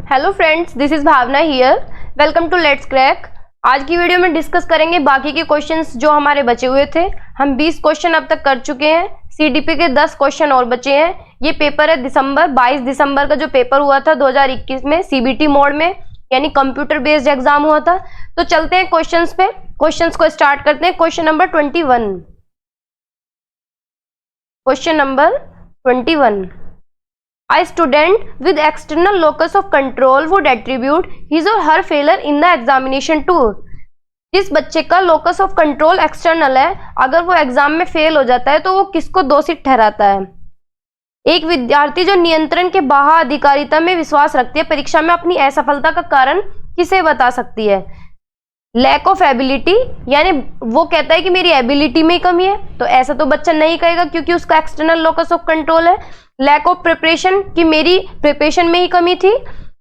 Hello friends, this is Bhavna here. Welcome to let's crack. आज की video में discuss करेंगे बाकी के क्वेश्चंस जो हमारे बचे हुए थे। हम 20 क्वेश्चन अब तक कर चुके हैं। सीडीपी के 10 क्वेश्चन और बचे हैं। ये पेपर है 22 दिसंबर का जो पेपर हुआ था 2021 में सीबीटी मोड में, यानी कंप्यूटर बेस्ड एग्जाम हुआ था। तो चलते हैं क्वेश्चंस पे। क्वेश्चंस को स्टार्ट करते हैं। Question number 21। Question number 21। A student with external locus of control would attribute his or her failure in the examination to। जिस बच्चे का लोकस ऑफ कंट्रोल एक्सटर्नल है, अगर वो एग्जाम में फेल हो जाता है तो वो किसको दोषी ठहराता है? एक विद्यार्थी जो नियंत्रण के बाहर अधिकारिता में विश्वास रखती है, परीक्षा में अपनी असफलता का कारण किसे बता सकती है? लैक ऑफ एबिलिटी, यानी वो कहता है कि मेरी एबिलिटी में ही कमी है, तो ऐसा तो बच्चा नहीं कहेगा क्योंकि उसका एक्सटर्नल लोकस ऑफ कंट्रोल है। लैक ऑफ प्रिपरेशन, कि मेरी प्रिपरेशन में ही कमी थी।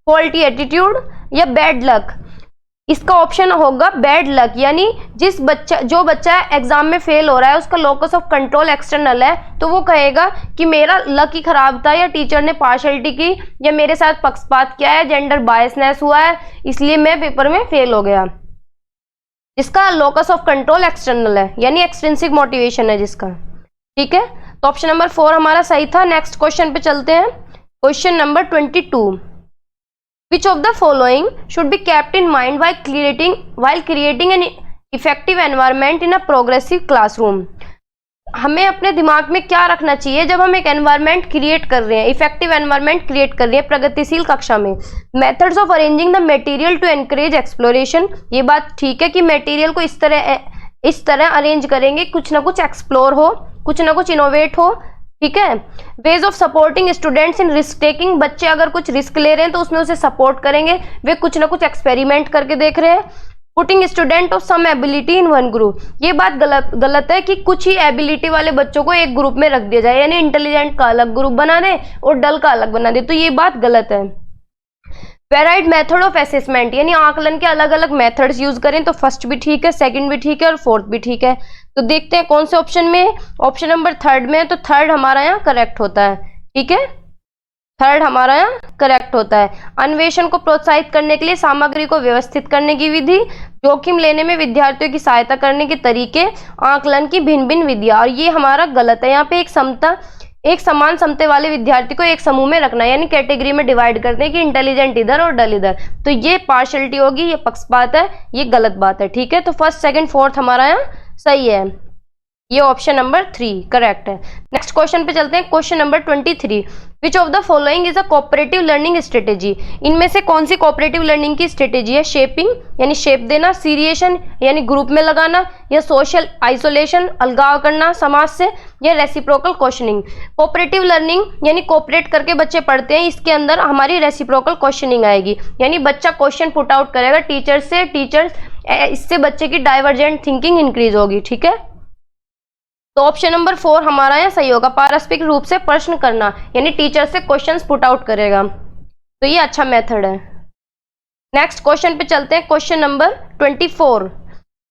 फॉल्टी एटीट्यूड या बैड लक, इसका ऑप्शन होगा बैड लक, यानी जो बच्चा एग्जाम में फेल हो रहा है उसका लोकस ऑफ कंट्रोल एक्सटर्नल है, तो वो कहेगा कि मेरा लक ही खराब था, या टीचर ने पार्शियलिटी की, या मेरे साथ पक्षपात किया है, जेंडर बायसनेस हुआ है, इसलिए मैं पेपर में फेल हो गया। जिसका लोकस ऑफ कंट्रोल एक्सटर्नल है, यानी एक्सट्रिंसिक मोटिवेशन है जिसका। ठीक है, तो ऑप्शन नंबर 4 हमारा सही था। नेक्स्ट क्वेश्चन पे चलते हैं। Question number 22। Which of the following should be kept in mind while creating an effective environment in a progressive classroom। हमें अपने दिमाग में क्या रखना चाहिए जब हम एक एनवायरनमेंट क्रिएट कर रहे हैं, इफेक्टिव एनवायरनमेंट क्रिएट कर रहे हैं प्रगतिशील कक्षा में? Methods of arranging the material to encourage exploration. ये बात ठीक है कि मटेरियल को इस तरह अरेंज करेंगे कुछ ना कुछ एक्सप्लोर हो, कुछ ना कुछ इनोवेट हो। ठीक है। Ways of supporting students in risk taking, बच्चे अगर कुछ रिस्क ले रहे हैं तो उसमें उसे सपोर्ट करेंगे, वे कुछ ना कुछ एक्सपेरिमेंट करके देख रहे हैं। Putting student of some ability in one group, ये बात गलत है कि कुछ ही एबिलिटी वाले बच्चों को एक ग्रुप में रख दिया जाए, यानी इंटेलिजेंट का अलग ग्रुप बना दे और डल का अलग बना दे, तो ये बात गलत है। वेराइड मेथड ऑफ असेसमेंट, यानी आकलन के अलग अलग मेथड्स यूज करें, तो फर्स्ट भी ठीक है, सेकंड भी ठीक है और फोर्थ भी ठीक है। तो देखते हैं कौन से ऑप्शन में। ऑप्शन नंबर 3 में है, तो थर्ड हमारा यहाँ करेक्ट होता है। ठीक है, थर्ड हमारा यहाँ करेक्ट होता है। अन्वेषण को प्रोत्साहित करने के लिए सामग्री को व्यवस्थित करने की विधि, जोखिम लेने में विद्यार्थियों की सहायता करने के तरीके, आकलन की भिन्न भिन्न विधियां, और ये हमारा गलत है। यहाँ पे एक समान समते वाले विद्यार्थी को एक समूह में रखना, यानी कैटेगरी में डिवाइड करते हैं कि इंटेलिजेंट इधर और डल इधर, तो ये पार्शियलिटी होगी, ये पक्षपात है, ये गलत बात है। ठीक है, तो फर्स्ट सेकंड फोर्थ हमारा यहाँ सही है, ये ऑप्शन नंबर 3 करेक्ट है। नेक्स्ट क्वेश्चन पे चलते हैं। Question number 23। Which of the following is a cooperative learning strategy, इनमें से कौन सी कोऑपरेटिव लर्निंग की स्ट्रेटेजी है? शेपिंग, यानी शेप देना, सीरिएशन यानी ग्रुप में लगाना, या सोशल आइसोलेशन अलगाव करना समाज से, या रेसिप्रोकल क्वेश्चनिंग। कोऑपरेटिव लर्निंग यानी कोऑपरेट करके बच्चे पढ़ते हैं, इसके अंदर हमारी रेसिप्रोकल क्वेश्चनिंग आएगी, यानी बच्चा क्वेश्चन पुट आउट करेगा टीचर से, इससे बच्चे की डाइवर्जेंट थिंकिंग इंक्रीज होगी। ठीक है, तो ऑप्शन नंबर 4 हमारा यहाँ सही होगा। पारस्परिक रूप से प्रश्न करना, यानी टीचर से क्वेश्चंस पुट आउट करेगा, तो ये अच्छा मेथड है। नेक्स्ट क्वेश्चन पे चलते हैं। Question number 24।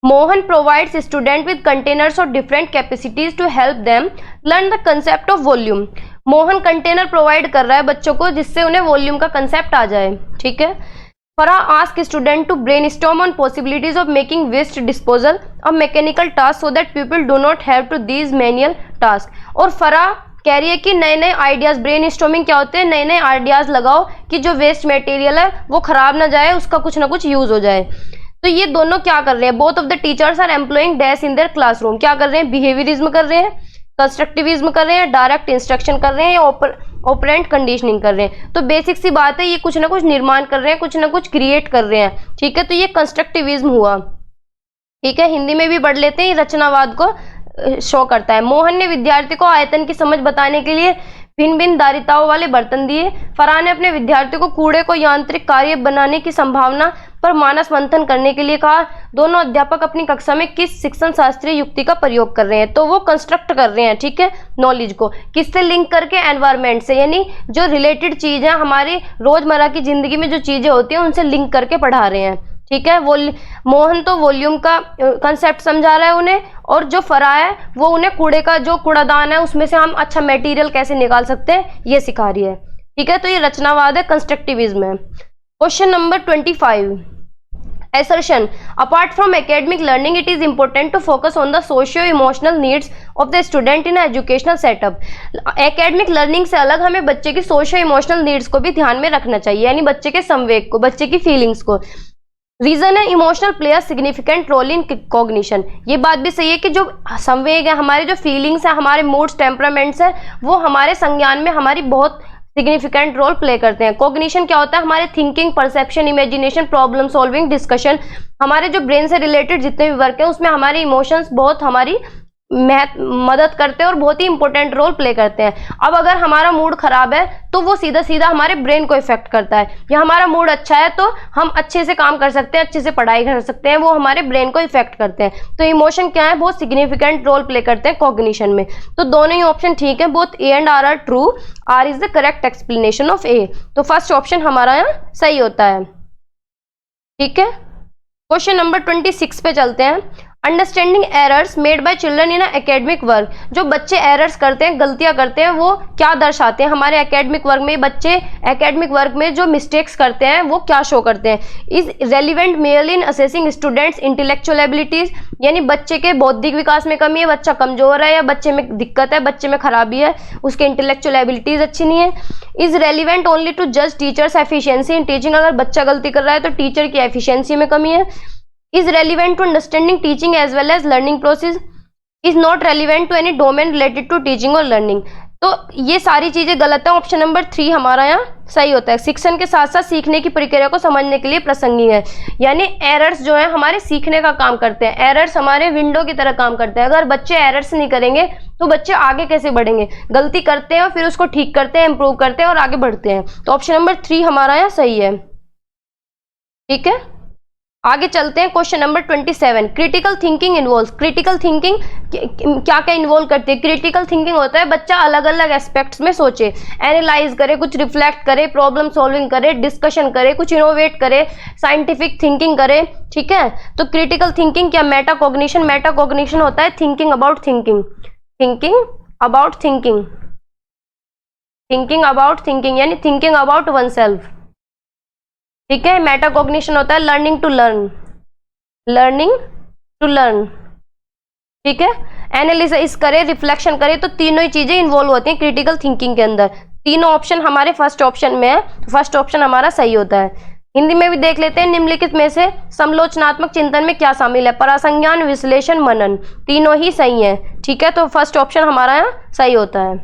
Mohan provides student with containers of different capacities to help them learn the concept of volume. Mohan container provide कर रहा है बच्चों को जिससे उन्हें वॉल्यूम का कंसेप्ट आ जाए। ठीक है। Farah ask student to brainstorm on possibilities of making waste disposal a mechanical task so that people do not have to these manual tasks। और फरा कह रही है कि नए नए आइडियाज, ब्रेनस्टॉर्मिंग क्या होते हैं, नए नए आइडियाज लगाओ कि जो वेस्ट मटेरियल है वो खराब ना जाए, उसका कुछ ना कुछ यूज हो जाए। तो ये दोनों क्या कर रहे हैं? Both of the teachers are employing dash in their classroom. क्या कर रहे हैं? बिहेवियरिज्म कर रहे हैं, कंस्ट्रक्टिविज्म कर रहे हैं, डायरेक्ट इंस्ट्रक्शन कर रहे हैं, या ऑपरेंट कंडीशनिंग कर रहे हैं। तो बेसिक सी बात है, ये कुछ ना कुछ निर्माण कर रहे हैं, कुछ ना कुछ क्रिएट कर रहे हैं। ठीक है, तो ये कंस्ट्रक्टिविज्म हुआ। ठीक है, हिंदी में भी पढ़ लेते हैं, रचनावाद को शो करता है। मोहन ने विद्यार्थी को आयतन की समझ बताने के लिए भिन्न भिन्न धारिताओं वाले बर्तन दिए। फराह ने अपने विद्यार्थियों को कूड़े को यांत्रिक कार्य बनाने की संभावना पर मानस मंथन करने के लिए कहा। दोनों अध्यापक अपनी कक्षा में किस शिक्षण शास्त्रीय युक्ति का प्रयोग कर रहे हैं? तो वो कंस्ट्रक्ट कर रहे हैं। ठीक है, नॉलेज को किससे लिंक करके? एनवायरनमेंट से, यानी जो रिलेटेड चीज है हमारी रोजमर्रा की जिंदगी में जो चीजें होती हैं उनसे लिंक करके पढ़ा रहे हैं। ठीक है, मोहन तो वॉल्यूम का कंसेप्ट समझा रहा है उन्हें, और जो फराह है वो उन्हें कूड़े का जो कूड़ादान है उसमें से हम अच्छा मटेरियल कैसे निकाल सकते हैं ये सिखा रही है। ठीक है, तो ये रचनावाद है, कंस्ट्रक्टिविज्म है। Question number 25, assertion. Apart from academic learning, it is important to focus on the socio-emotional needs of the student in an educational setup. Academic learning से अलग हमें बच्चे की socio-emotional needs को भी ध्यान में रखना चाहिए, यानी बच्चे के संवेग को, बच्चे की फीलिंग्स को. रीजन है emotional play a significant role in cognition. ये बात भी सही है कि जो संवेग है, हमारे जो फीलिंग्स है, हमारे मूड्स, टेम्परामेंट्स है, वो हमारे संज्ञान में हमारी बहुत सिग्निफिकेंट रोल प्ले करते हैं. कॉग्निशन क्या होता है? हमारे thinking, perception, imagination, problem solving, discussion, हमारे जो ब्रेन से रिलेटेड जितने भी वर्क है उसमें हमारे इमोशंस बहुत हमारी मदद करते हैं और बहुत ही इंपॉर्टेंट रोल प्ले करते हैं. अब अगर हमारा मूड खराब है तो वो सीधा सीधा हमारे ब्रेन को इफेक्ट करता है, या हमारा मूड अच्छा है तो हम अच्छे से काम कर सकते हैं, अच्छे से पढ़ाई कर सकते हैं, वो हमारे ब्रेन को इफेक्ट करते हैं. तो इमोशन क्या है? बहुत सिग्निफिकेंट रोल प्ले करते हैं कॉग्निशन में. तो दोनों ही ऑप्शन ठीक है, both A and R true. R is the correct explanation of A. तो फर्स्ट ऑप्शन हमारा यहाँ सही होता है. ठीक है, क्वेश्चन नंबर 26 पे चलते हैं. Understanding errors made by children in academic work. जो बच्चे एरर्स करते हैं, गलतियां करते हैं, वो क्या दर्शाते हैं? हमारे एकेडमिक वर्क में बच्चे एकेडमिक वर्क में जो मिस्टेक्स करते हैं वो क्या शो करते हैं? Is relevant merely in assessing students intellectual abilities, यानी बच्चे के बौद्धिक विकास में कमी है, बच्चा कमजोर है, या बच्चे में दिक्कत है, बच्चे में खराबी है, उसके इंटेलेक्चुअल एबिलिटीज अच्छी नहीं है. इज रेलिवेंट ओनली टू जज टीचर्स एफिशिएंसी इन टीचिंग. अगर बच्चा गलती कर रहा है तो टीचर की एफिशिएंसी में कमी है. Is relevant to understanding teaching as well as learning process. Is not relevant to any domain related to teaching or learning. तो ये सारी चीजें गलत है. ऑप्शन नंबर 3 हमारा यहाँ सही होता है. शिक्षण के साथ साथ सीखने की प्रक्रिया को समझने के लिए प्रसंगी है, यानी एरर्स जो है हमारे सीखने का काम करते हैं. एरर्स हमारे विंडो की तरह काम करते हैं. अगर बच्चे एरर्स नहीं करेंगे तो बच्चे आगे कैसे बढ़ेंगे? गलती करते हैं और फिर उसको ठीक करते हैं, इंप्रूव करते हैं और आगे बढ़ते हैं. तो ऑप्शन नंबर 3 हमारा यहाँ सही है. ठीक है, आगे चलते हैं. Question number 27, critical thinking involve. Critical thinking क्या क्या इन्वॉल्व करती है? क्रिटिकल थिंकिंग होता है बच्चा अलग अलग एस्पेक्ट्स में सोचे, एनालाइज करे, कुछ रिफ्लेक्ट करे, प्रॉब्लम सॉल्विंग करे, डिस्कशन करे, कुछ इनोवेट करे, साइंटिफिक थिंकिंग करे. ठीक है, तो क्रिटिकल थिंकिंग क्या? मेटाकॉग्निशन. मेटाकॉग्निशन होता है thinking about thinking, thinking about thinking, thinking about thinking, यानी थिंकिंग अबाउट वन सेल्फ. ठीक है, मेटाकॉग्निशन होता है learning to learn, learning to learn. ठीक है, एनालिसिस करे, रिफ्लेक्शन करे, तो तीनों ही चीजें इन्वॉल्व होती हैं क्रिटिकल थिंकिंग के अंदर. तीनों ऑप्शन हमारे फर्स्ट ऑप्शन में है, फर्स्ट ऑप्शन हमारा सही होता है. हिंदी में भी देख लेते हैं. निम्नलिखित में से समालोचनात्मक चिंतन में क्या शामिल है? परासंज्ञान, विश्लेषण, मनन. तीनों ही सही है. ठीक है, तो फर्स्ट ऑप्शन हमारा यहाँ सही होता है.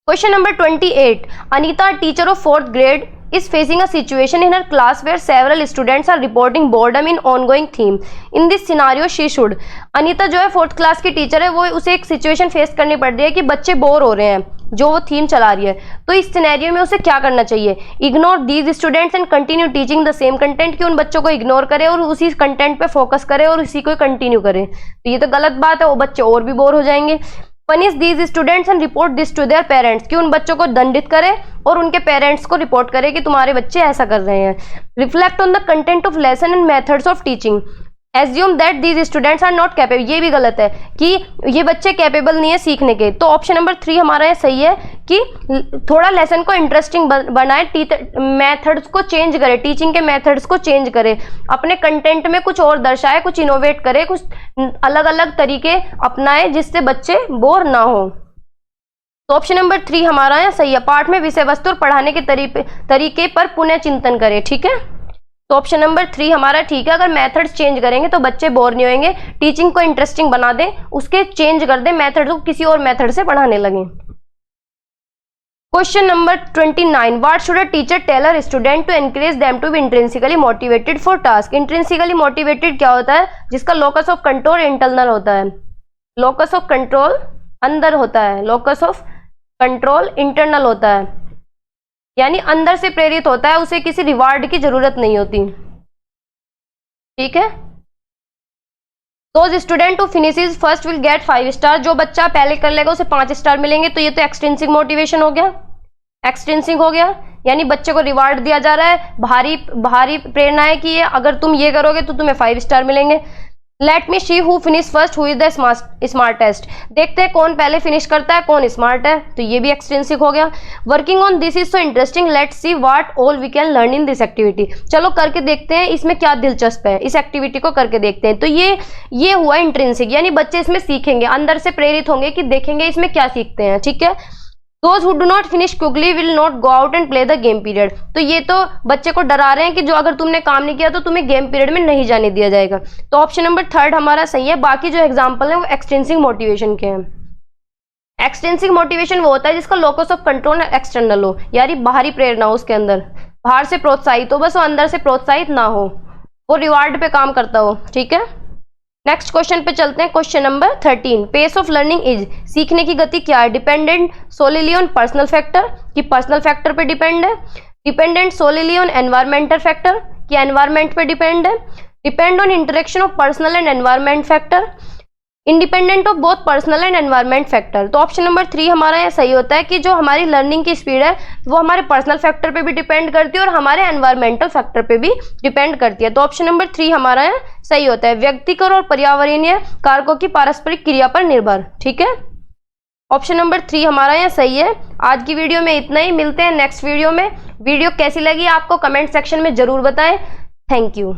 Question number 28, Anita, teacher of 4th grade, is facing a situation in her class where several students are reporting boredom in ongoing theme. In this scenario she should. Anita जो है 4th क्लास की teacher है, वो उसे एक सिचुएशन फेस करनी पड़ रही है कि बच्चे बोर हो रहे हैं, जो वो थीम चला रही है. तो इस सिनेरियो में उसे क्या करना चाहिए? Ignore these students and continue teaching the same content. कि उन बच्चों को इग्नोर करे और उसी कंटेंट पे फोकस करे और उसी को कंटिन्यू करे. तो ये तो गलत बात है, वो बच्चे और भी बोर हो जाएंगे. Punish these students and report this to their parents. कि उन बच्चों को दंडित करे और उनके पेरेंट्स को रिपोर्ट करे कि तुम्हारे बच्चे ऐसा कर रहे हैं. Reflect on the content of lesson and methods of teaching. Assume that these students are not capable. ये भी गलत है कि ये बच्चे कैपेबल नहीं है सीखने के. तो ऑप्शन नंबर 3 हमारा ये सही है कि थोड़ा लेसन को इंटरेस्टिंग बनाए, मेथड्स को चेंज करे, टीचिंग के मेथड्स को चेंज करे, अपने कंटेंट में कुछ और दर्शाए, कुछ इनोवेट करे, कुछ अलग अलग तरीके अपनाए जिससे बच्चे बोर ना हो. तो ऑप्शन नंबर 3 हमारा यहाँ सही है. पाठ में विषय वस्तु और पढ़ाने के तरीके पर पुनः चिंतन करें. ठीक है, तो ऑप्शन नंबर 3 हमारा ठीक है. अगर मेथड्स चेंज करेंगे तो बच्चे बोर नहीं होंगे. टीचिंग को इंटरेस्टिंग बना दें, उसके चेंज कर दें मेथड को, किसी और मेथड से पढ़ाने लगे. Question number 29, what should a teacher tell a student to encourage them to be intrinsically motivated for task. Intrinsically motivated क्या होता है? जिसका लोकस ऑफ कंट्रोल इंटरनल होता है, लोकस ऑफ कंट्रोल अंदर होता है, लोकस ऑफ कंट्रोल इंटरनल होता है, यानी अंदर से प्रेरित होता है, उसे किसी रिवार्ड की जरूरत नहीं होती. ठीक है, तो student who finishes first will get 5 star. जो बच्चा पहले कर लेगा उसे 5 स्टार मिलेंगे. तो ये तो एक्सट्रिंसिक मोटिवेशन हो गया, एक्सट्रिंसिक हो गया, यानी बच्चे को रिवार्ड दिया जा रहा है, भारी भारी प्रेरणा है कि ये अगर तुम ये करोगे तो तुम्हें 5 स्टार मिलेंगे. Let me see who finish first, who is the smartest. देखते हैं कौन पहले फिनिश करता है, कौन स्मार्ट है, तो ये भी एक्सट्रिंसिक हो गया। Working on this is so interesting, let's see what all we can learn in this activity. चलो करके देखते हैं इसमें क्या दिलचस्प है, इस एक्टिविटी को करके देखते हैं। तो ये हुआ इंट्रिंसिक, यानी बच्चे इसमें सीखेंगे, अंदर से प्रेरित होंगे कि देखेंगे इसमें क्या सीखते हैं, ठीक है। Those who do not finish quickly will not go out and play the game period। तो ये तो बच्चे को डरा रहे हैं कि जो अगर तुमने काम नहीं किया तो तुम्हें गेम पीरियड में नहीं जाने दिया जाएगा। तो ऑप्शन नंबर 3 हमारा सही है। बाकी जो एग्जाम्पल है वो एक्सट्रिंसिक मोटिवेशन के हैं। एक्सट्रिंसिक मोटिवेशन वो होता है जिसका लोकस ऑफ कंट्रोल एक्सटर्नल हो, यानी बाहरी प्रेरणा हो, उसके अंदर बाहर से प्रोत्साहित हो, बस वो अंदर से प्रोत्साहित ना हो, वो रिवार्ड पे काम करता हो, ठीक है। नेक्स्ट क्वेश्चन पे चलते हैं। Question number 13, pace of learning is, सीखने की गति क्या है, dependent solely on personal factor, कि पर्सनल फैक्टर पे डिपेंड है, dependent solely on environmental factor, कि एनवायरमेंट पे डिपेंड है, depend on interaction of personal and environment factor, independent of both personal and environment factor. तो ऑप्शन नंबर 3 हमारा यहाँ सही होता है कि जो हमारी लर्निंग की स्पीड है वो हमारे पर्सनल फैक्टर पे भी डिपेंड करती है और हमारे एनवायरमेंटल फैक्टर पे भी डिपेंड करती है। तो ऑप्शन नंबर 3 हमारा यहाँ सही होता है, व्यक्तिगत और पर्यावरणीय कारकों की पारस्परिक क्रिया पर निर्भर, ठीक है। ऑप्शन नंबर 3 हमारा यहाँ सही है। आज की वीडियो में इतना ही, मिलते हैं नेक्स्ट वीडियो में। वीडियो कैसी लगी आपको कमेंट सेक्शन में जरूर बताएं। Thank you.